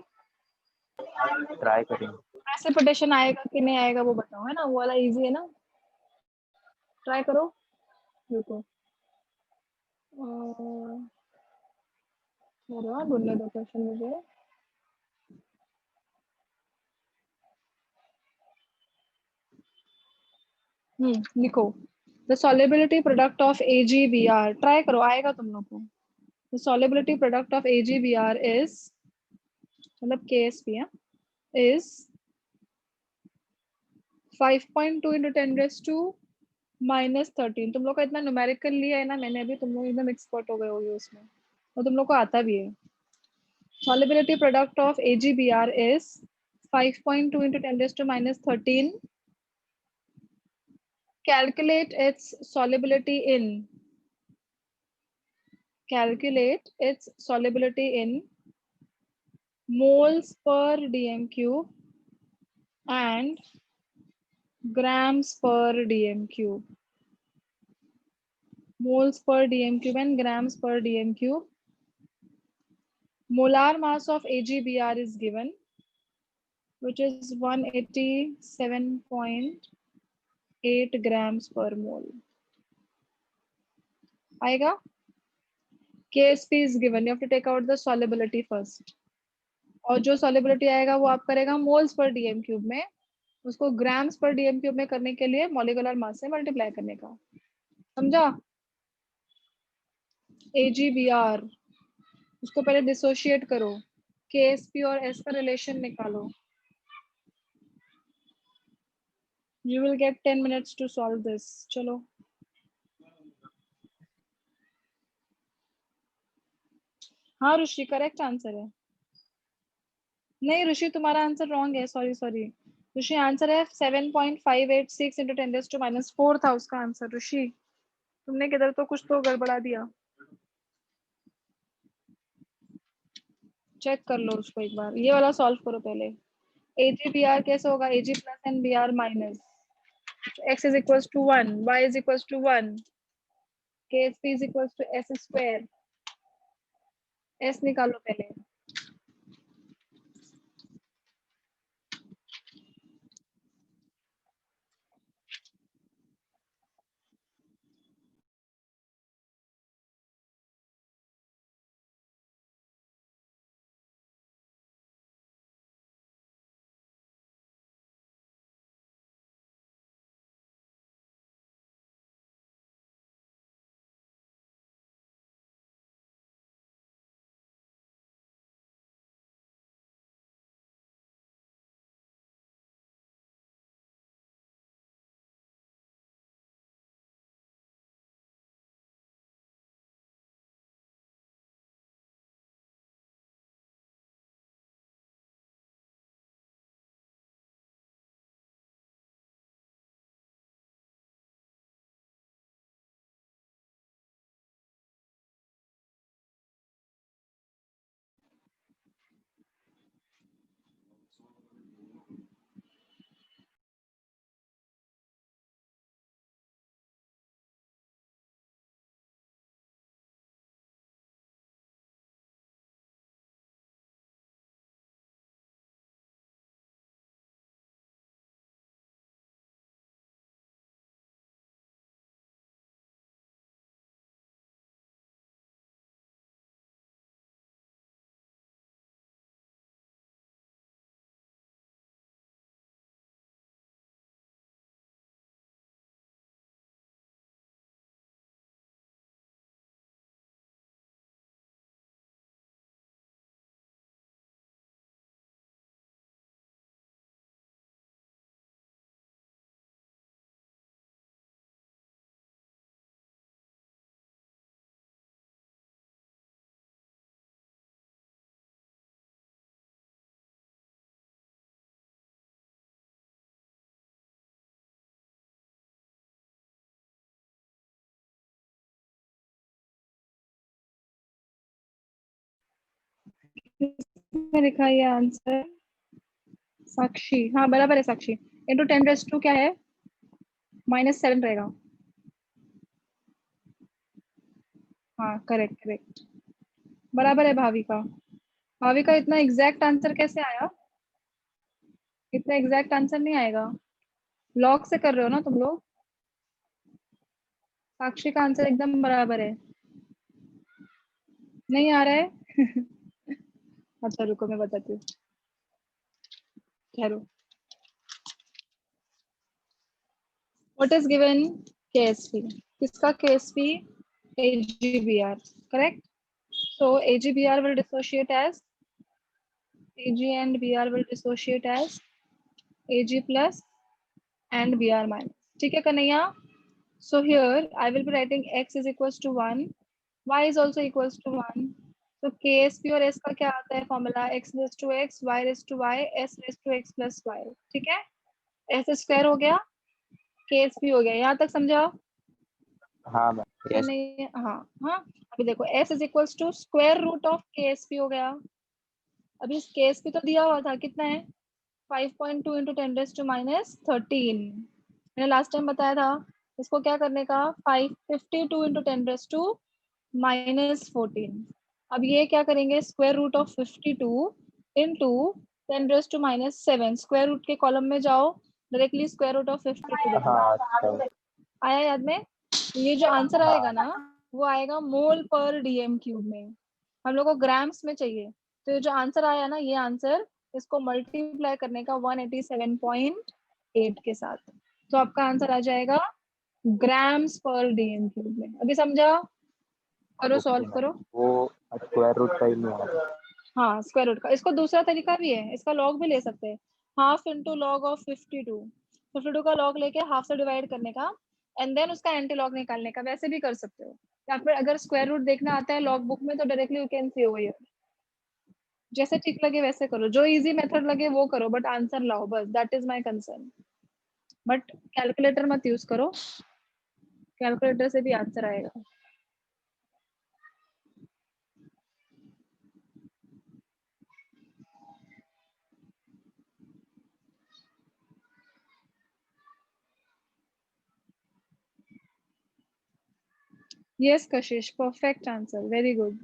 [SPEAKER 2] आया, ट्राई करेंगे।
[SPEAKER 1] प्रेसिपिटेशन आएगा कि नहीं आएगा वो बताओ, है ना? वो वाला इजी है ना? ट्राई करो। रुको, ढूंढने दो क्वेश्चन मुझे। लिखो, the solubility product of AgBr। Try करो, आएगा तुम लोग को। The solubility product of AgBr is, मतलब KSP है, इज 5.2 into 10⁻⁻13। तुम लोग का इतना न्यूमेरिकल लिया है ना मैंने अभी, तुम लोग एकदम एक्सपर्ट हो गए होगे उसमें, और तुम लोग को आता भी है। Solubility product of AgBr is 5.2 into 10⁻⁻13. Calculate its solubility in. Calculate its solubility in moles per dm cube and grams per dm cube. Moles per dm cube and grams per dm cube. Molar mass of AgBr is given, which is 187.8 grams per mole. आएगा? KSP is given. You have to take out the solubility first. और जो solubility आएगा वो आप करेगा moles per dm cube में, उसको grams per dm cube में करने के लिए molecular mass से multiply करने का। समझा? AgBr, उसको पहले डिसोशिएट करो, KSP और S का रिलेशन निकालो। You will get 10 minutes to solve this. चलो, हाँ ऋषि, करेक्ट आंसर है। नहीं ऋषि, तुम्हारा आंसर रॉन्ग है, सॉरी सॉरी। ऋषि आंसर है 7.586 into 10⁻⁴ था उसका आंसर। ऋषि, तुमने किधर तो कुछ तो गड़बड़ा दिया, चेक कर लो उसको एक बार। ये वाला सॉल्व करो पहले। AgBr कैसे होगा? Ag plus and Br minus, x is equal to 1, y is equal to 1, KSP is equal to S square. S निकालो पहले। में लिखा है ये आंसर? साक्षी, हाँ बराबर है साक्षी। इंटू 10⁻² क्या है? -7 रहेगा। हाँ करेक्ट करेक्ट, बराबर है भाविका। भाविका इतना एग्जैक्ट आंसर कैसे आया? इतना एग्जैक्ट आंसर नहीं आएगा, लॉग से कर रहे हो ना तुम लोग। साक्षी का आंसर एकदम बराबर है। नहीं आ रहा है? अच्छा रुको मैं बताती हूँ, ठहरो। What is given? KSP, किसका KSP? AgBr, correct? So AgBr will dissociate as Ag and Br will dissociate as Ag plus and Br minus. ठीक है Kanhaiya? So here I will be writing x is equals to 1, y is also equals to 1. So KSP और S का क्या आता है formula? x raised to x, y raised to y, s raised to x plus y. ठीक है, s square हो गया, KSP हो गया। यहाँ तक समझा?
[SPEAKER 2] हाँ मैम।
[SPEAKER 1] या
[SPEAKER 4] Yes.
[SPEAKER 1] नहीं? हाँ हाँ, अभी देखो s is equals to square root of KSP हो गया। अभी KSP तो दिया हुआ था, कितना है? 5.2 इंटू 10⁻⁻13। मैंने लास्ट टाइम बताया था इसको क्या करने का, 552 इंटू 10⁻⁻14। अब ये क्या करेंगे, square root of 52 into 10⁻⁻7, square root के कॉलम में जाओ, डायरेक्टली स्क्वायर रूट ऑफ 52 देखो।
[SPEAKER 2] हाँ अच्छा।
[SPEAKER 1] आया याद में? ये जो आंसर आएगा ना वो आएगा मोल पर डीएम क्यूब में, हम लोग को ग्राम्स में चाहिए। तो ये जो आंसर आया ना, ये आंसर, इसको मल्टीप्लाई करने का 187.8 के साथ, तो आपका आंसर आ जाएगा ग्राम्स पर डीएम क्यूब में। अभी समझा? करो, सॉल्व करो।
[SPEAKER 2] वो स्क्वायर रूट का ही नहीं आ रहा।
[SPEAKER 1] हाँ स्क्वायर रूट का, इसको दूसरा तरीका भी है, इसका लॉग भी ले सकते हैं। हाफ इंटू लॉग ऑफ 52, 52 का लॉग लेके हाफ से डिवाइड करने का, एंड देन उसका एंटी लॉग निकालने का, वैसे भी कर सकते हो। या फिर अगर स्क्वायर रूट देखना आता है लॉग बुक में तो directly you can see over here. जैसे ठीक लगे वैसे करो, जो इजी मेथड लगे वो करो, बट आंसर लाओ, बस that is my concern. But calculator मत यूज करो, कैलकुलेटर से भी आंसर आएगा। Yes, Kashish, perfect answer. Very good.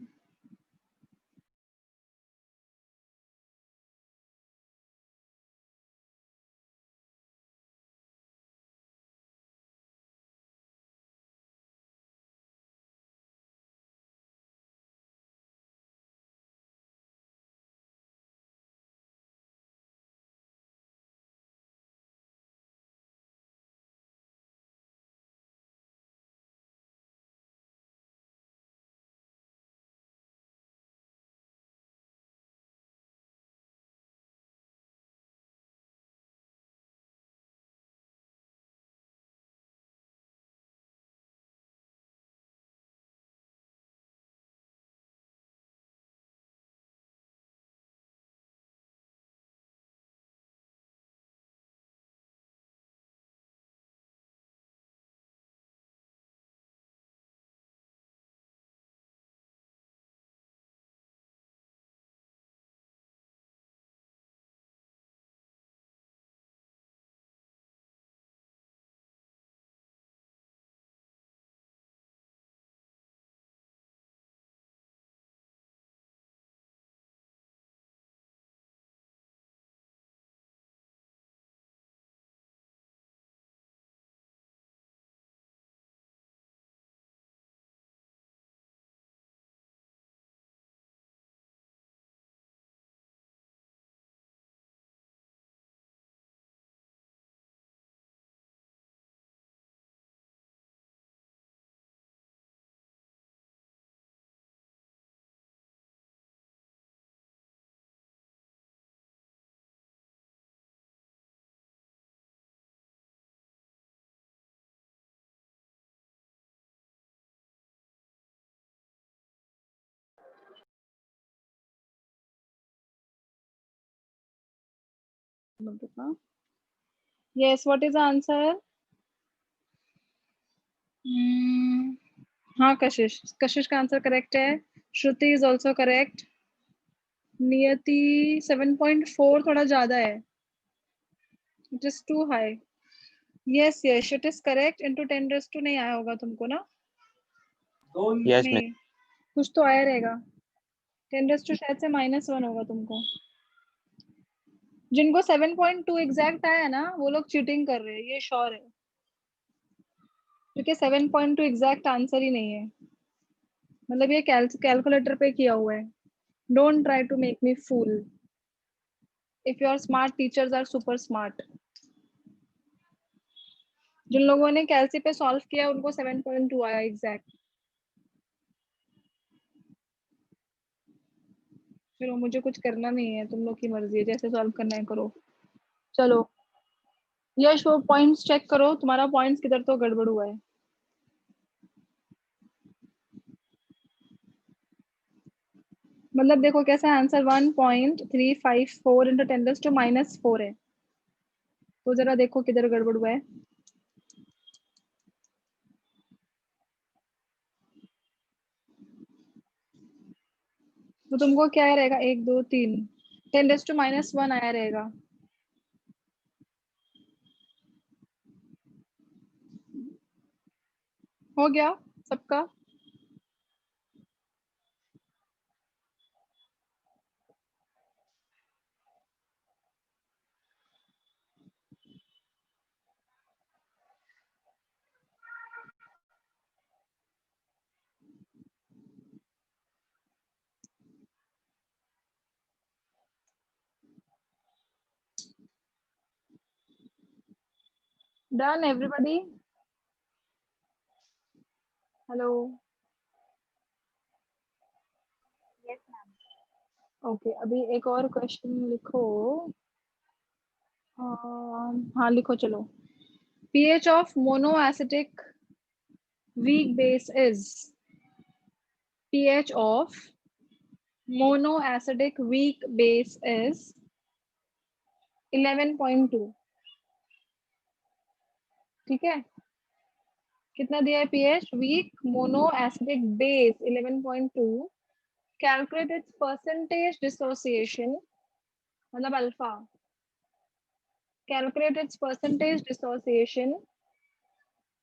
[SPEAKER 1] Yes, what is the answer? हाँ कशिश, कशिश का आंसर करेक्ट है। श्रुति इज ऑल्सो करेक्ट। नियति 7.4 थोड़ा ज्यादा है. It is too high. Yes, yes, it is correct. Into 10 raised to नहीं आया होगा तुमको ना?
[SPEAKER 4] Yes, miss.
[SPEAKER 1] नहीं, कुछ तो आया रहेगा. 10 raised to शायद से -1 होगा तुमको. जिनको 7.2 एग्जैक्ट आया ना, वो लोग चीटिंग कर रहे हैं, ये श्योर है. क्योंकि 7.2 एग्जैक्ट आंसर ही नहीं है. मतलब ये कैलकुलेटर पे किया हुआ है. Don't try to make me fool. If you are smart, teachers are super smart. जिन लोगों ने कैलसी पे सॉल्व किया उनको 7.2 आया एग्जैक्ट. चलो मुझे कुछ करना नहीं है, तुम लोग की मर्जी है, जैसे सॉल्व करना है करो. चलो यश, वो पॉइंट्स चेक करो, तुम्हारा पॉइंट्स किधर तो गड़बड़ हुआ है. मतलब देखो कैसा आंसर 1.354 इंटू 10⁻⁻4 है. तो जरा देखो किधर गड़बड़ हुआ है. तो तुमको क्या आया रहेगा? 1 2 3 10⁻⁻1 आया रहेगा. हो गया सबका? Done everybody? Hello.
[SPEAKER 3] Yes, ma'am.
[SPEAKER 1] Okay, अभी एक और क्वेश्चन लिखो. हाँ लिखो चलो. pH of monoacetic weak base is pH of monoacidic weak base is 11.2. ठीक है. कितना दिया है pH? weak monoacidic base 11.2. calculate its percentage dissociation, मतलब alpha. calculate its percentage dissociation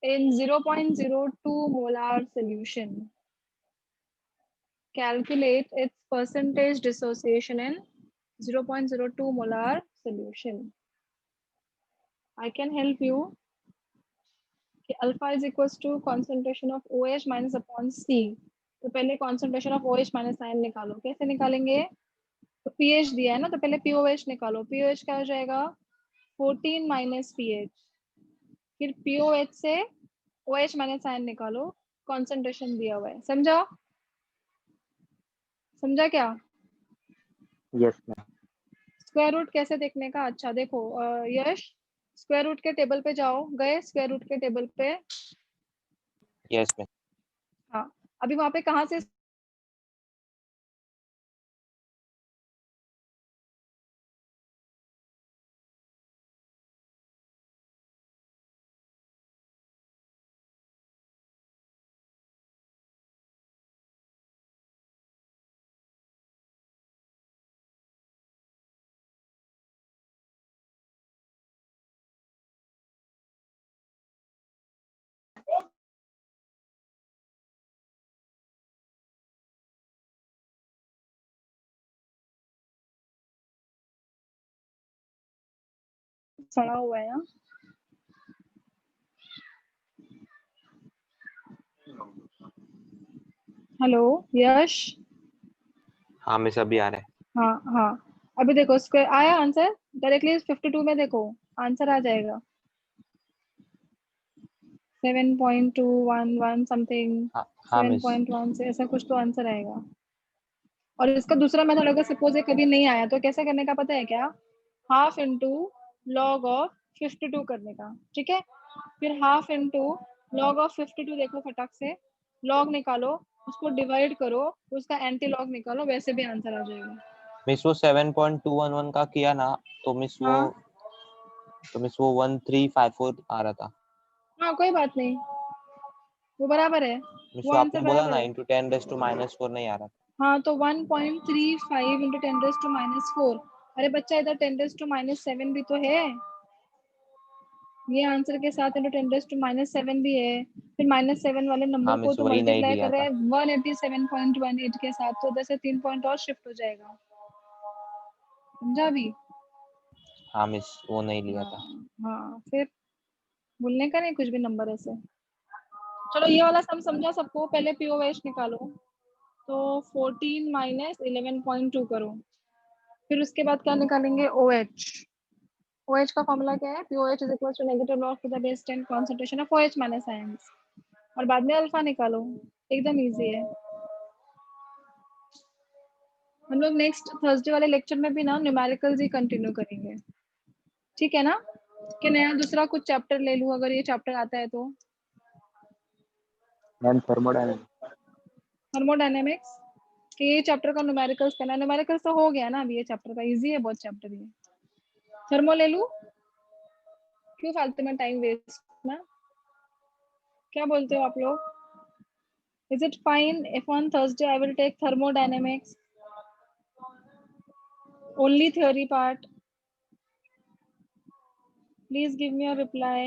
[SPEAKER 1] in 0.02 molar solution. Calculate its percentage dissociation in 0.02 molar solution. I can help you. Alpha is equals to concentration of OH minus upon C. तो पहले concentration of OH minus ion निकालो. कैसे निकालेंगे? तो pH दिया है ना, तो पहले POH निकालो. POH क्या हो जाएगा? 14 minus pH. फिर POH से OH minus ion निकालो. concentration दिया हुआ है. समझा? समझा क्या?
[SPEAKER 2] Yes, ma'am.
[SPEAKER 1] स्क्वायर रूट कैसे देखने का? अच्छा देखो यश, स्क्वायर रूट के टेबल पे जाओ. गए स्क्वायर रूट के टेबल पे?
[SPEAKER 4] Yes, miss.
[SPEAKER 1] हाँ. अभी वहां पे कहाँ से सड़ा हुआ है? यहाँ हेलो यश.
[SPEAKER 4] हाँ मिस, अभी आ रहा है.
[SPEAKER 1] हाँ हाँ. अभी देखो स्क्वायर आया आंसर. डायरेक्टली 52 में देखो आंसर आ जाएगा. 7.211 समथिंग,
[SPEAKER 4] हाँ मिस.
[SPEAKER 1] 7.1 से ऐसा कुछ तो आंसर आएगा. और इसका दूसरा मेथड अगर सपोज ये कभी नहीं आया तो कैसे करने का पता है क्या? हाफ इंटू लॉग ऑफ 52 करने का. ठीक है. फिर हाफ इंटू लॉग ऑफ 52. देखो फटाक से लॉग निकालो, उसको डिवाइड करो, उसका एंटी लॉग निकालो, वैसे भी आंसर आ जाएगा.
[SPEAKER 4] मिस वो 7.211 का किया ना, तो मिस
[SPEAKER 1] हाँ
[SPEAKER 4] वो 1354 आ रहा था.
[SPEAKER 1] हाँ कोई बात नहीं, वो बराबर है.
[SPEAKER 4] मिस
[SPEAKER 1] वो
[SPEAKER 4] वो
[SPEAKER 1] आंसर
[SPEAKER 4] आपने बोला
[SPEAKER 1] बराबर
[SPEAKER 4] ना
[SPEAKER 1] है.
[SPEAKER 4] into 10⁻⁻4 नहीं आ रहा था.
[SPEAKER 1] हाँ तो 1.35 इंटू 10⁻⁻⁴। अरे बच्चा इधर 10⁻⁻7 भी तो है, ये आंसर के साथ इंटू 10⁻⁻7 भी है, फिर -7 वाले
[SPEAKER 4] हाँ
[SPEAKER 1] नंबर को
[SPEAKER 4] मिस
[SPEAKER 1] तो
[SPEAKER 4] वही नहीं
[SPEAKER 1] मल्टीप्लाई
[SPEAKER 4] लिया
[SPEAKER 1] कर रहा
[SPEAKER 4] था।
[SPEAKER 1] है 187.18 के साथ, तो उधर से 3 पॉइंट और शिफ्ट हो जाएगा, समझा अभी?
[SPEAKER 4] हाँ मिस वो नहीं लिया था।
[SPEAKER 1] हाँ फिर भूलने का नहीं कुछ भी नंबर ऐसे। चलो ये वाला सम समझा सबको, पहले पीओएच निकालो, तो 14 माइनस 11.2 करो, फिर उसके बाद क्या निकालेंगे, OH। OH का फॉर्मूला क्या है, POH is equal to negative log to the base 10 concentration of OH minus ions, और बाद में अल्फा निकालो, एकदम इजी है। हम लोग नेक्स्ट थर्सडे वाले लेक्चर में भी ना न्यूमेरिकल्स ही कंटिन्यू करेंगे, ठीक है ना? कि नया दूसरा कुछ चैप्टर ले लूं अगर ये चैप्टर आता है तो?
[SPEAKER 2] Ma'am thermodynamics.
[SPEAKER 1] थर्मोडायनेमिक्स कि ये चैप्टर का न्यूमेरिकल्स करना है, न्यूमेरिकल्स तो हो गया ना अभी, ये चैप्टर का इजी है बहुत चैप्टर ये। थर्मो ले लूं, क्यों फालतू में टाइम वेस्ट ना, क्या बोलते हो आप लोग? Is it fine if on Thursday I will take thermodynamics, only theory part? Please give me a reply.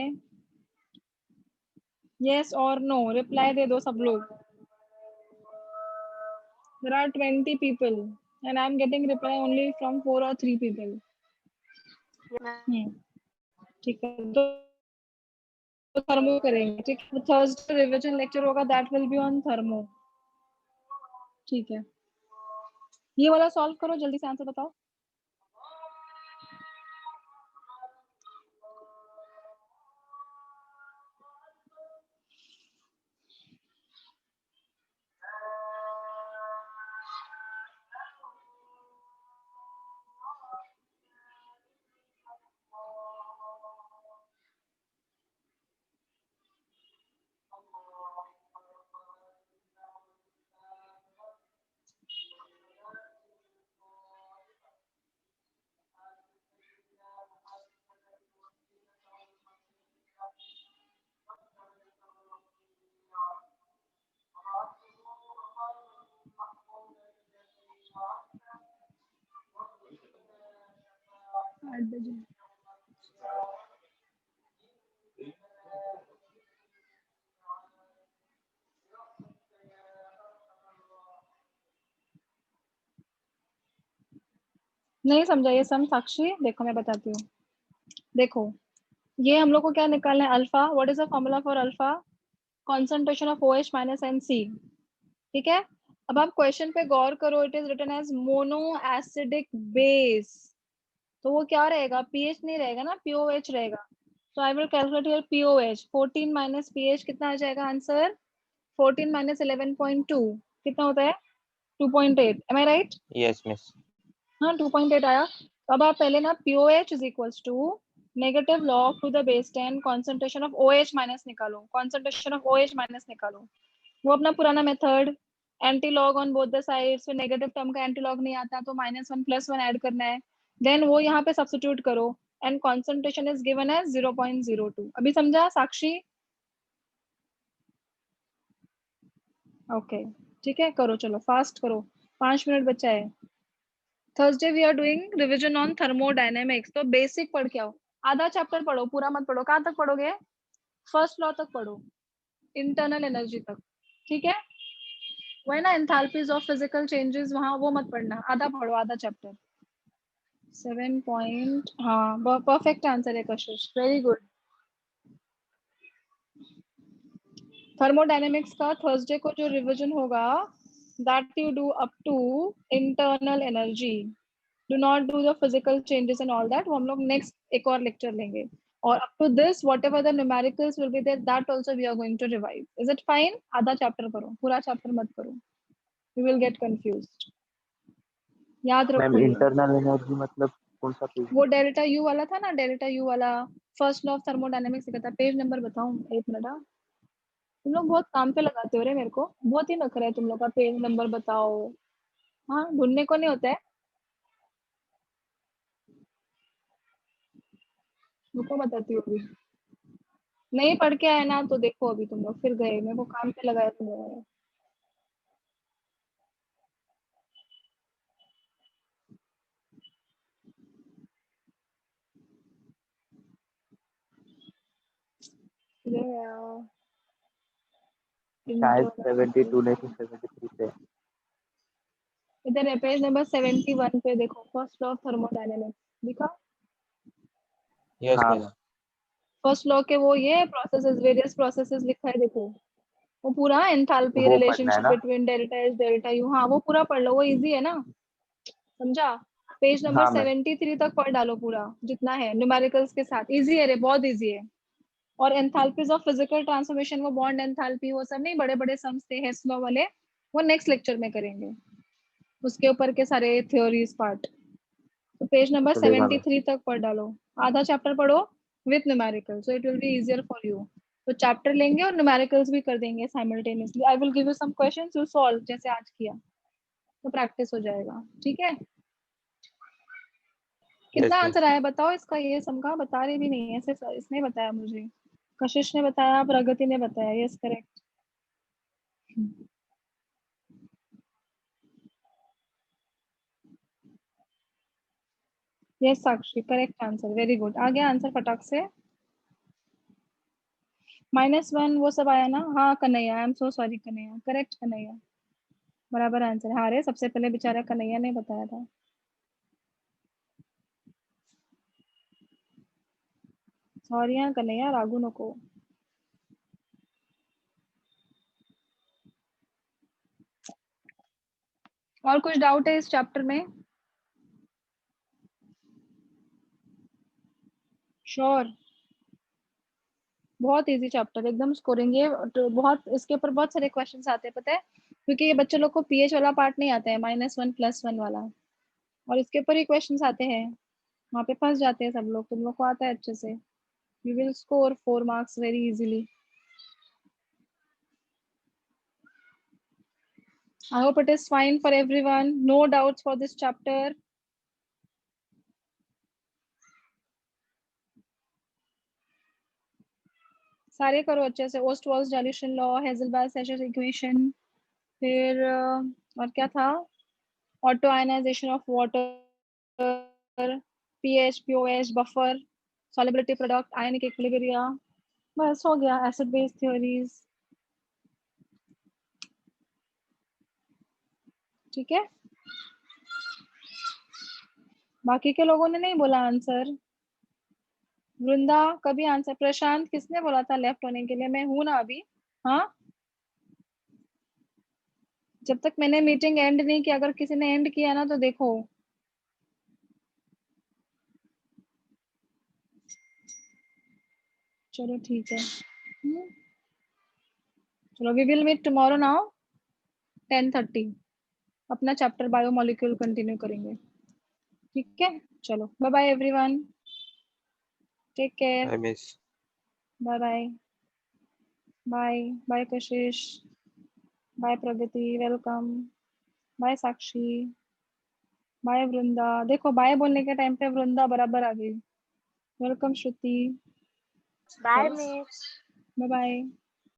[SPEAKER 1] Yes or no? Reply दे दो सब लोग. There are 20 people and I am getting reply only from 4 or 3 people. ठीक है, तो thermo करेंगे, ठीक है? Thursday revision lecture होगा, that will be on thermo, ठीक है? ये वाला सॉल्व करो, जल्दी से आंसर बताओ। आठ बजे नहीं समझा ये सम साक्षी, देखो मैं बताती हूँ। देखो ये हम लोग को क्या निकालना है, alpha. What is the formula for alpha? Concentration of OH minus NC, ठीक है? अब आप क्वेश्चन पे गौर करो, it is written as mono acidic base, तो वो क्या रहेगा, पीएच नहीं रहेगा ना, POH रहेगा। तो I will calculate your POH, 14 minus pH कितना आ जाएगा आंसर? 14 माइनस 11.2 कितना होता है? 2.8, am I right?
[SPEAKER 4] Yes miss.
[SPEAKER 1] हाँ 2.8 आया। अब आप पहले ना POH is equals to negative log to the base 10 concentration of OH minus निकालो, कॉन्सेंट्रेशन ऑफ OH माइनस निकालो, वो अपना पुराना method, anti log on both the sides, फिर नेगेटिव टर्म का एंटी लॉग नहीं आता तो -1 +1 ऐड करना है, देन वो यहाँ पे सब्स्टिट्यूट करो and concentration is given as 0.02। अभी समझा साक्षी? ओके ठीक है, करो चलो फास्ट करो, 5 मिनट बचा है। Thursday we are doing revision on thermodynamics, तो बेसिक पढ़ के आओ, आधा चैप्टर पढ़ो, पूरा मत पढ़ो। कहाँ तक पढ़ोगे? फर्स्ट लॉ तक पढ़ो, इंटरनल एनर्जी तक, ठीक है? वही ना एंथैल्पीज ऑफ फिजिकल चेंजेस, वहां वो मत पढ़ना, आधा पढ़ो, आधा चैप्टर। 7 पॉइंट, हाँ परफेक्ट आंसर है कशिश, वेरी गुड। थर्मोडायनेमिक्स का थर्सडे को जो रिवीजन होगा, that you do up to internal energy, do not do the physical changes and all that, वो हम लोग नेक्स्ट एक और लेक्चर लेंगे। और up to this whatever the numericals will be there, that also we are going to revive. Is it fine? आधा chapter करो, पूरा चैप्टर मत करो, यू विल गेट कंफ्यूज्ड, याद
[SPEAKER 2] मैम
[SPEAKER 1] रखो ये।
[SPEAKER 2] इंटरनल एनर्जी मतलब कौन सा पेज?
[SPEAKER 1] वो डेल्टा यू वाला था ना, डेल्टा यू वाला, फर्स्ट लॉ ऑफ थर्मोडायनेमिक्स का था। पेज नंबर बताऊं, एक मिनट। हाँ तुम लोग बहुत काम पे लगाते हो रे मेरे को, बहुत ही नखरा है तुम लोग का, पेज नंबर बताओ। हाँ ढूंढने को नहीं होता है, रुको बताती हूँ अभी। नहीं पढ़ के आए ना तो देखो, अभी तुम लोग फिर गए, मेरे को काम पे लगाया तुम लोगों ने।
[SPEAKER 2] शायद 72 लेकिन 73 पे।
[SPEAKER 1] इधर है पेज नंबर 71 पे देखो, फर्स्ट लॉ ऑफ थर्मोडायनेमिक्स दिखा।
[SPEAKER 4] यस
[SPEAKER 2] हाँ
[SPEAKER 4] मैडम।
[SPEAKER 1] फर्स्ट लॉ के वो ये प्रोसेसेस, वेरियस प्रोसेसेस लिखा है देखो, वो पूरा एंथैल्पी,
[SPEAKER 2] वो पढ़ना है
[SPEAKER 1] रिलेशनशिप
[SPEAKER 2] ना।
[SPEAKER 1] Between delta H delta U, हाँ वो पूरा पढ़ लो, वो इजी है ना, समझा। पेज नंबर
[SPEAKER 2] हाँ मैम
[SPEAKER 1] 73 तक पढ़ डालो पूरा जितना है, न्यूमेरिकल्स के साथ, इजी है रे, बहुत इजी है। और एंथैल्पीज ऑफ फिजिकल ट्रांसफॉर्मेशन, वो बॉन्ड एंथैल्पी, वो सब नहीं, बड़े बड़े सम्स थे हेस्नो वाले, वो नेक्स्ट लेक्चर में करेंगे, उसके ऊपर के सारे थ्योरीज पार्ट। तो पेज नंबर
[SPEAKER 2] चलेगा मैम।
[SPEAKER 1] 73 तक पढ़ डालो, आधा चैप्टर पढ़ो with numerical, so it will be easier for you. तो चैप्टर लेंगे और न्यूमेरिकल्स भी कर देंगे simultaneously. I will give you some questions, you solve जैसे आज किया, तो प्रैक्टिस हो जाएगा, ठीक है। कितना
[SPEAKER 4] यस मिस।
[SPEAKER 1] आंसर आया बताओ इसका, ये समझा, बता रही भी नहीं है, सिर्फ इसने बताया मुझे, कशिश ने बताया, प्रगति ने बताया, यस करेक्ट। यस साक्षी, करेक्ट आंसर, वेरी गुड, आ गया आंसर फटाक से। -1 वो सब आया ना, हाँ Kanhaiya, I am so sorry Kanhaiya, correct Kanhaiya, बराबर आंसर। हाँ रे, सबसे पहले बेचारा कन्हैया ने बताया था। सॉरी हाँ कन्हैया, रागू नको। और कुछ डाउट है इस चैप्टर में? श्योर, बहुत इजी चैप्टर, एकदम स्कोरिंग, ये तो बहुत, इसके ऊपर बहुत सारे क्वेश्चंस आते हैं पता है, क्योंकि ये बच्चे लोग को पीएच वाला पार्ट नहीं आता है, -1 +1 वाला, और इसके ऊपर ही क्वेश्चंस आते हैं, वहाँ पे फंस जाते हैं सब लोग, तुम लोग को आता है अच्छे से, you will score 4 marks very easily. I hope it is fine for everyone, no doubts for this chapter. सारे करो अच्छे से, Ostwald's dilution law, Hasselbalch equation, फिर और क्या था, auto ionization of water, pH, pOH, buffer, solubility product, ionic equilibria, बस हो गया, एसिड बेस थ्योरीज, ठीक है। बाकी के लोगों ने नहीं बोला आंसर, वृंदा कभी आंसर, प्रशांत किसने बोला था लेफ्ट होने के लिए, मैं हूं ना अभी, हाँ जब तक मैंने मीटिंग एंड नहीं किया, अगर किसी ने एंड किया ना तो देखो, चलो ठीक है। चलो we will meet tomorrow now 10:30, अपना चैप्टर बायोमोलिक्यूल कंटिन्यू करेंगे, ठीक है। चलो bye bye everyone, take care,
[SPEAKER 4] I miss.
[SPEAKER 1] Bye bye, bye bye Kashish, bye Pragati, welcome, bye Sakshi, bye Vrinda, देखो बाय बोलने के टाइम पे वृंदा बराबर आ गई, welcome Shruti,
[SPEAKER 3] bye miss.
[SPEAKER 1] Bye bye.